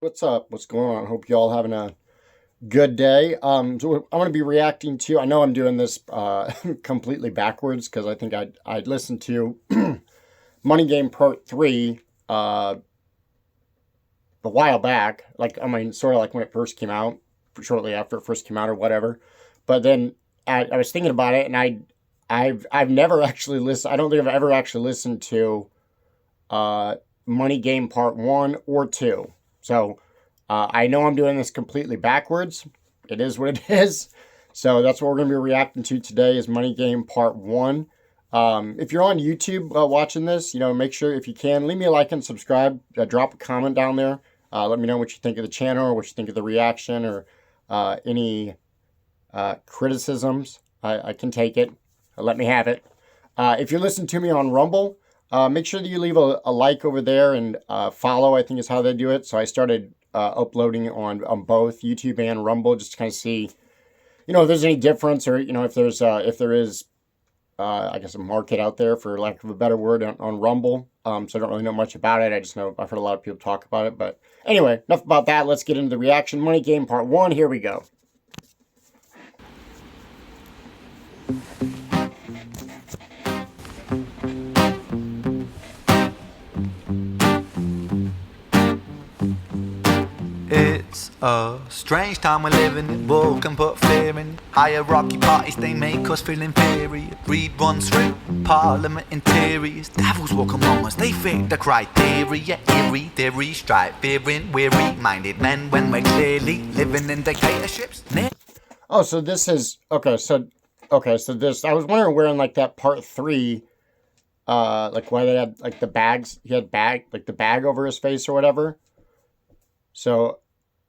What's up? What's going on? Hope you all having a good day. So I'm going to be reacting to. I know I'm doing this completely backwards because I think I'd listened to Money Game Part Three a while back. Like I mean, sort of like when it first came out, shortly after it first came out or whatever. But then I was thinking about it, and I've never actually listened. I don't think I've ever actually listened to uh, Money Game Part One or Two. So I know I'm doing this completely backwards. It is what it is. So that's what we're going to be reacting to today is Money Game Part 1. If you're on YouTube watching this, make sure if you can, leave me a like and subscribe. Drop a comment down there. Let me know what you think of the channel or what you think of the reaction or any criticisms. I can take it. Let me have it. If you're listening to me on Rumble, make sure that you leave a like over there and follow, I think is how they do it. So I started uploading on both YouTube and Rumble just to kind of see, if there's any difference or, if there is, I guess, a market out there, for lack of a better word, on Rumble. So I don't really know much about it. I just know I've heard a lot of people talk about it. But anyway, enough about that. Let's get into the reaction. Money Game Part 1. Here we go. It's a strange time we're living in. War can put fear in. Hierarchy parties, they make us feel inferior. Greed runs through parliament interiors. Devils walk among us, they fit the criteria. Eerie theory, strife, fearing, weary-minded men when we're clearly living in dictatorships. Oh, so this is okay. So this, I was wondering where in like that part 3, like why they had like the bags. He had like the bag over his face or whatever. So,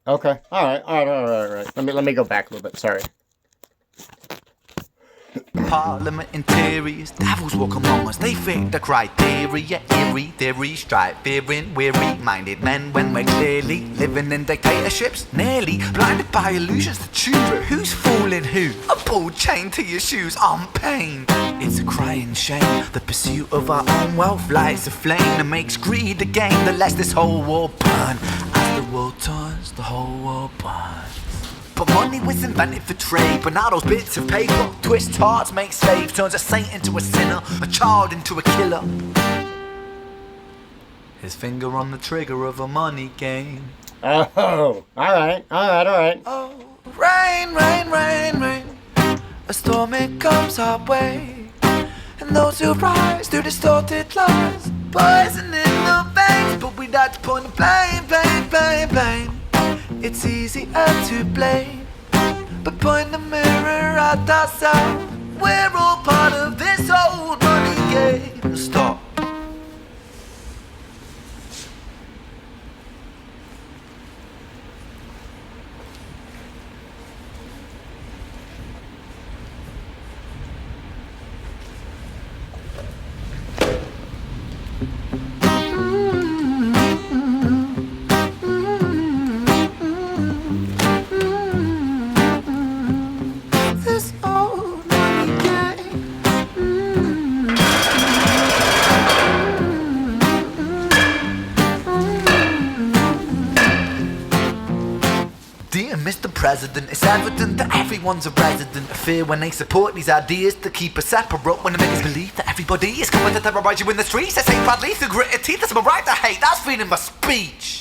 okay, all right. Let me go back a little bit. Sorry. Parliament interiors, devils walk among us, they fit the criteria. Eerie theory, strife, fearing, weary-minded men when we're clearly living in dictatorships. Nearly blinded by illusions to choose who's fooling who. A ball chained to your shoes on pain. It's a crying shame. The pursuit of our own wealth lights a flame that makes greed a game that lets this whole war burn. As the world turns, the whole world burns. But money was invented for trade, but now those bits of paper twist hearts, make slaves, turns a saint into a sinner, a child into a killer. His finger on the trigger of a money game. Oh, all right. Oh, rain, rain, rain, rain. A storm it comes our way, and those who rise through distorted lies, poison in the veins. But we like to point the blame. It's easier to blame, but point the mirror at ourselves. We're all part of this old money game. Stop. Dear Mr. President, it's evident that everyone's a resident of fear when they support these ideas to keep us separate. When they make us believe that everybody is coming to terrorize you in the streets. They say proudly through gritted teeth, that's my right to hate, that's freedom of speech.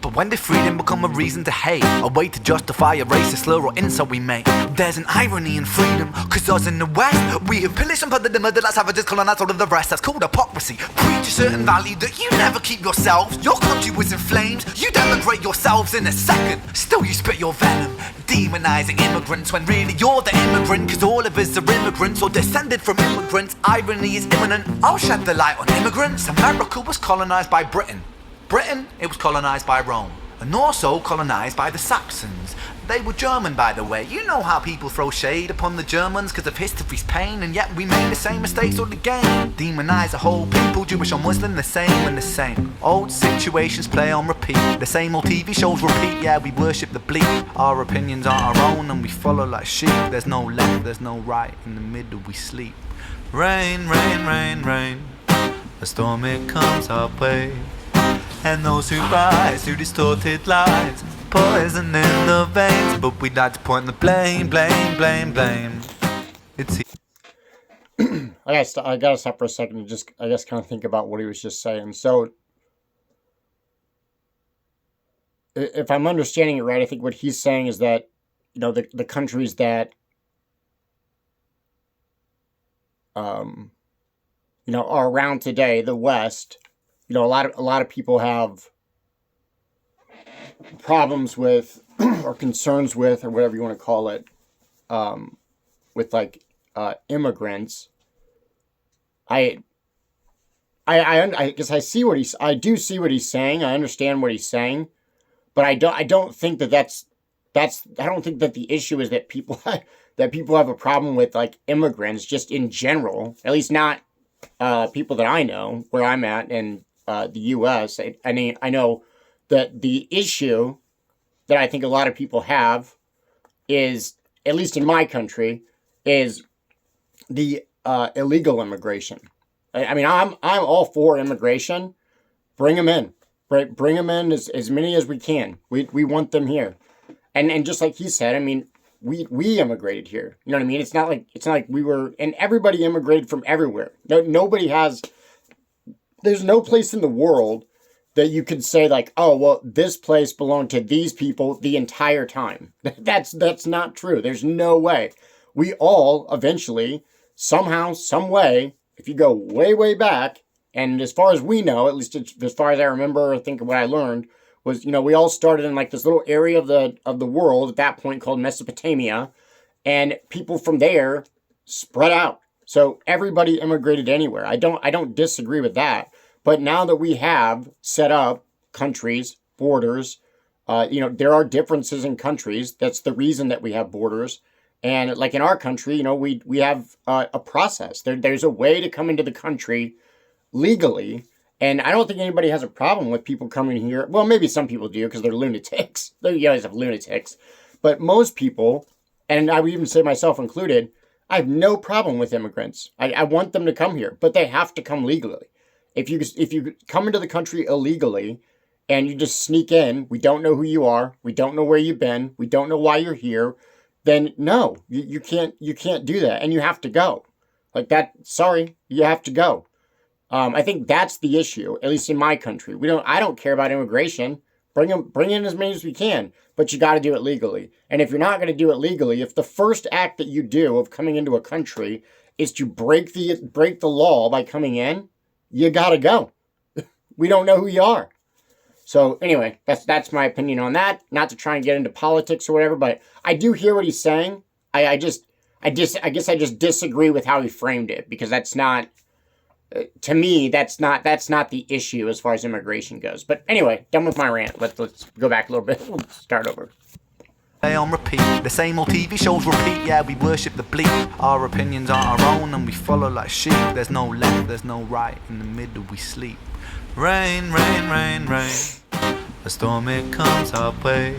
But when did freedom become a reason to hate? A way to justify a racist slur or insult we make? There's an irony in freedom, cause us in the West, we have pillaged and plundered the murder like savages, colonized all of the rest. That's called hypocrisy. Preach a certain value that you never keep yourselves. Your country was in flames, you denigrate yourselves in a second. Still you spit your venom, demonizing immigrants when really you're the immigrant. Cause all of us are immigrants or descended from immigrants. Irony is imminent, I'll shed the light on immigrants. America was colonized by Britain. Britain, it was colonized by Rome, and also colonized by the Saxons. They were German, by the way. You know how people throw shade upon the Germans because of history's pain, and yet we made the same mistakes all again. Demonize a whole people, Jewish or Muslim, the same and the same. Old situations play on repeat, the same old TV shows repeat. Yeah, we worship the bleak, our opinions aren't our own, and we follow like sheep. There's no left, there's no right, in the middle we sleep. Rain, rain, rain, rain, a storm it comes our way, And those who rise through distorted lies, poison in the veins, but we'd like to point the blame. It's I gotta stop for a second and just, I guess, kind of think about what he was just saying. So, if I'm understanding it right, I think what he's saying is that, the countries that, are around today, the West, a lot of people have problems with or concerns with, or whatever you want to call it, with like immigrants. I guess I do see what he's saying. I understand what he's saying, but I don't think that's I don't think that the issue is that people have a problem with like immigrants just in general. At least not people that I know where I'm at in the U.S. I know that the issue that I think a lot of people have is, at least in my country, is the illegal immigration. I mean, I'm all for immigration. Bring them in. Bring them in as many as we can. We want them here. And just like he said, I mean, we immigrated here. You know what I mean? It's not like we were, and everybody immigrated from everywhere. There's no place in the world that you could say like, oh, well, this place belonged to these people the entire time. That's not true. There's no way. We all eventually, somehow, some way, if you go way, way back, and as far as we know, at least as far as I remember, I think what I learned was, we all started in like this little area of the world at that point called Mesopotamia, and people from there spread out. So everybody immigrated anywhere. I don't disagree with that. But now that we have set up countries, borders, there are differences in countries. That's the reason that we have borders. And like in our country, we have a process. There's a way to come into the country legally. And I don't think anybody has a problem with people coming here. Well, maybe some people do because they're lunatics. You always have lunatics. But most people, and I would even say myself included, I have no problem with immigrants. I want them to come here, but they have to come legally. If you come into the country illegally and you just sneak in, we don't know who you are, we don't know where you've been, we don't know why you're here, then no, you can't do that, and you have to go. Like that, sorry, you have to go. I think that's the issue, at least in my country. I don't care about immigration. Bring in as many as we can, but you got to do it legally. And if you're not going to do it legally, if the first act that you do of coming into a country is to break the law by coming in, you got to go. We don't know who you are. So anyway, that's my opinion on that. Not to try and get into politics or whatever, but I do hear what he's saying. I guess I just disagree with how he framed it, because that's not, to me, that's not the issue as far as immigration goes. But anyway, done with my rant. Let's go back a little bit. We'll start over. On repeat, the same old TV shows repeat. Yeah, we worship the bleak. Our opinions are our own and we follow like sheep. There's no left, there's no right. In the middle we sleep. Rain, rain, rain, rain. A storm, it comes our way.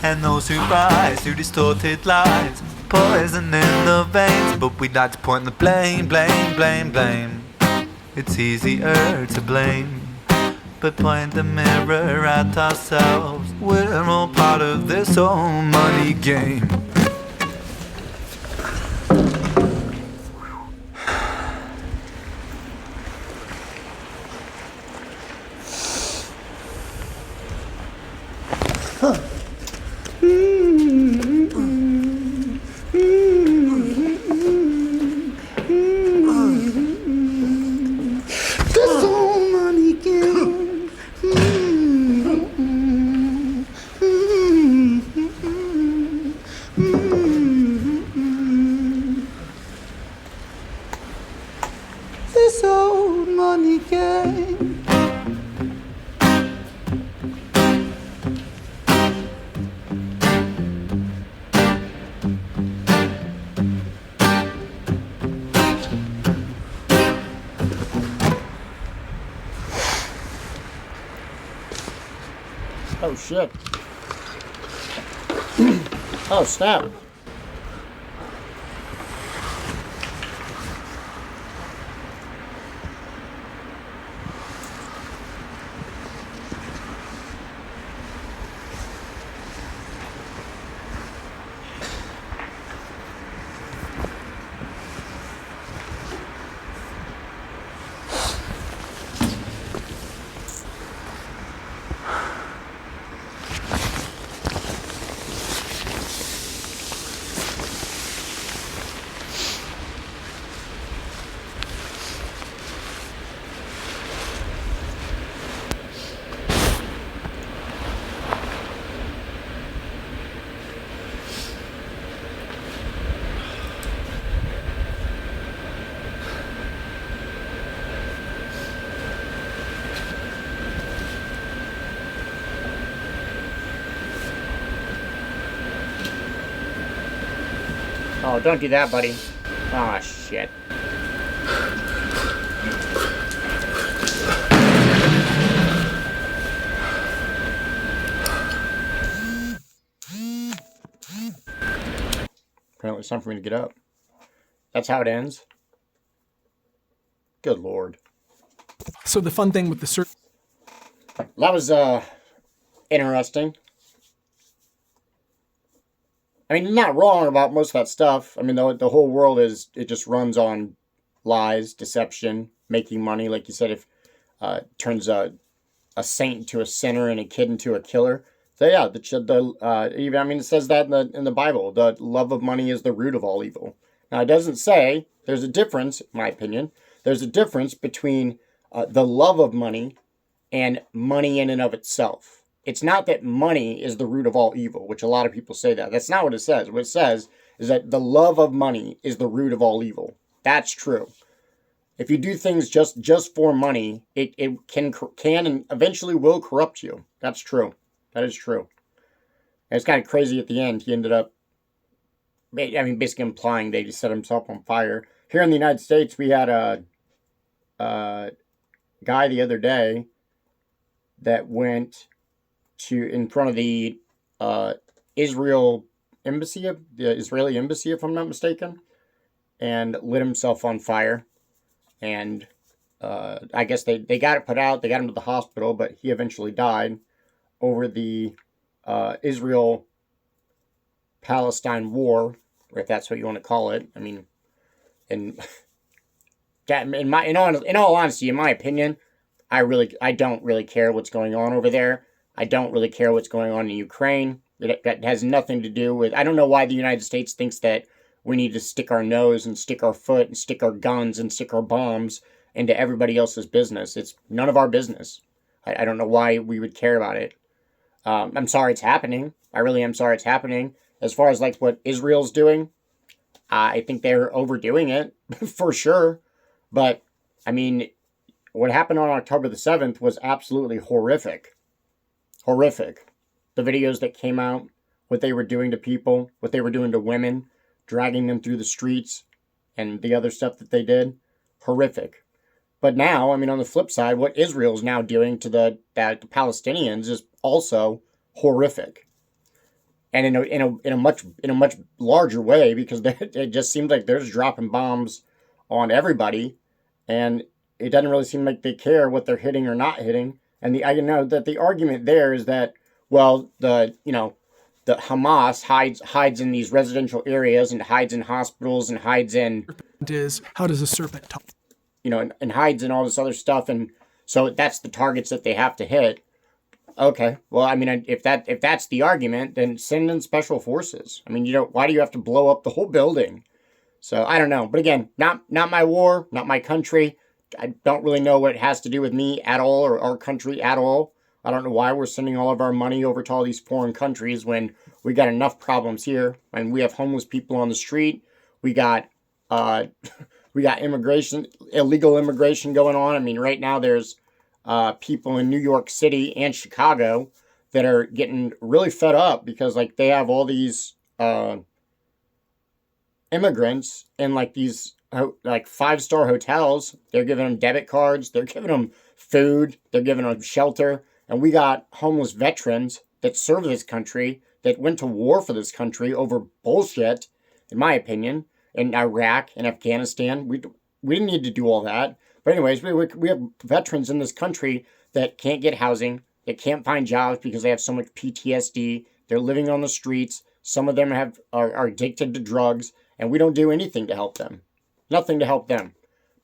And those who rise through distorted lies, poison in the veins, but we'd like to point the blame. It's easier to blame, but point the mirror at ourselves. We're all part of this whole money game. This old money game. Oh shit. Oh snap. Oh, don't do that, buddy. Oh, shit. Apparently it's time for me to get up. That's how it ends. Good Lord. So the fun thing with the That was interesting. I mean, not wrong about most of that stuff. I mean, the whole world it just runs on lies, deception, making money. Like you said, if turns a saint into a sinner and a kid into a killer. So yeah, even I mean, it says that in the Bible. The love of money is the root of all evil. Now, it doesn't say there's a difference, in my opinion. There's a difference between the love of money and money in and of itself. It's not that money is the root of all evil, which a lot of people say that. That's not what it says. What it says is that the love of money is the root of all evil. That's true. If you do things just for money, it can and eventually will corrupt you. That's true. That is true. And it's kind of crazy at the end. He ended up, I mean, basically implying they just set himself on fire. Here in the United States, we had a guy the other day that went in front of the Israeli embassy, if I'm not mistaken, and lit himself on fire. And I guess they got it put out. They got him to the hospital, but he eventually died over the Israel-Palestine war, or if that's what you want to call it. I mean, in all honesty, in my opinion, I don't really care what's going on over there. I don't really care what's going on in Ukraine. That has nothing to do with. I don't know why the United States thinks that we need to stick our nose and stick our foot and stick our guns and stick our bombs into everybody else's business. It's none of our business. I don't know why we would care about it. I'm sorry it's happening. I really am sorry it's happening. As far as like what Israel's doing, I think they're overdoing it for sure. But I mean, what happened on October the 7th was absolutely horrific. Horrific. The videos that came out, what they were doing to people, what they were doing to women, dragging them through the streets, and the other stuff that they did, horrific. But now, I mean, on the flip side, what Israel's now doing to the Palestinians is also horrific, and in a much larger way, because it just seems like they're just dropping bombs on everybody, and it doesn't really seem like they care what they're hitting or not hitting. And I know that the argument there is that, well, the Hamas hides in these residential areas and hides in hospitals and hides in how does a serpent talk? And hides in all this other stuff, and so that's the targets that they have to hit. Okay, well, I mean, if that's the argument, then send in special forces. I mean, why do you have to blow up the whole building? So I don't know, but again, not my war, not my country. I don't really know what it has to do with me at all or our country at all. I don't know why we're sending all of our money over to all these foreign countries when we got enough problems here. I mean, we have homeless people on the street. We got immigration, illegal immigration going on. I mean, right now there's people in New York City and Chicago that are getting really fed up because like they have all these immigrants in like these like 5-star hotels. They're giving them debit cards. They're giving them food. They're giving them shelter. And we got homeless veterans that serve this country, that went to war for this country over bullshit, in my opinion, in Iraq and Afghanistan. We didn't need to do all that. But anyways, we have veterans in this country that can't get housing, that can't find jobs because they have so much PTSD. They're living on the streets. Some of them are addicted to drugs, and we don't do anything to help them. Nothing to help them.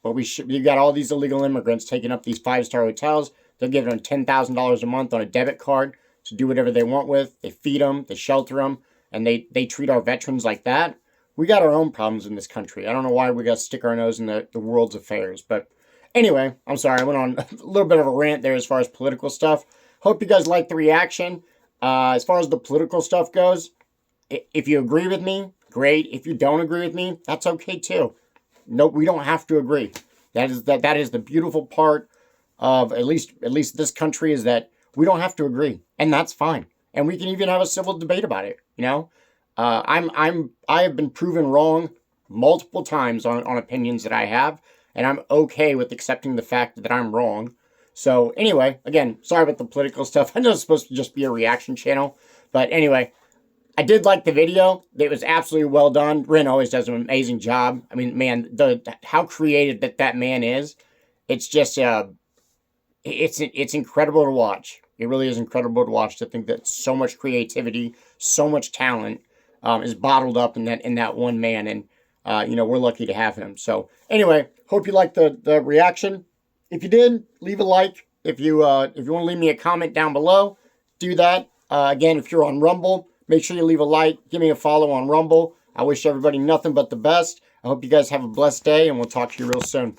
But you got all these illegal immigrants taking up these 5-star hotels. They're giving them $10,000 a month on a debit card to do whatever they want with. They feed them, they shelter them, and they treat our veterans like that. We got our own problems in this country. I don't know why we got to stick our nose in the world's affairs. But anyway, I'm sorry. I went on a little bit of a rant there as far as political stuff. Hope you guys liked the reaction. As far as the political stuff goes, if you agree with me, great. If you don't agree with me, that's okay too. No, we don't have to agree. That is the beautiful part of at least this country, is that we don't have to agree, and that's fine. And we can even have a civil debate about it. I have been proven wrong multiple times on opinions that I have, and I'm okay with accepting the fact that I'm wrong. So anyway, again, sorry about the political stuff. I know it's supposed to just be a reaction channel, but anyway, I did like the video. It was absolutely well done. Ren always does an amazing job. I mean, man, how creative that man is. It's just it's incredible to watch. It really is incredible to watch. To think that so much creativity, so much talent is bottled up in that one man, and we're lucky to have him. So anyway, hope you liked the reaction. If you did, leave a like. If you want to leave me a comment down below, do that. Again, if you're on Rumble, make sure you leave a like. Give me a follow on Rumble. I wish everybody nothing but the best. I hope you guys have a blessed day, and we'll talk to you real soon.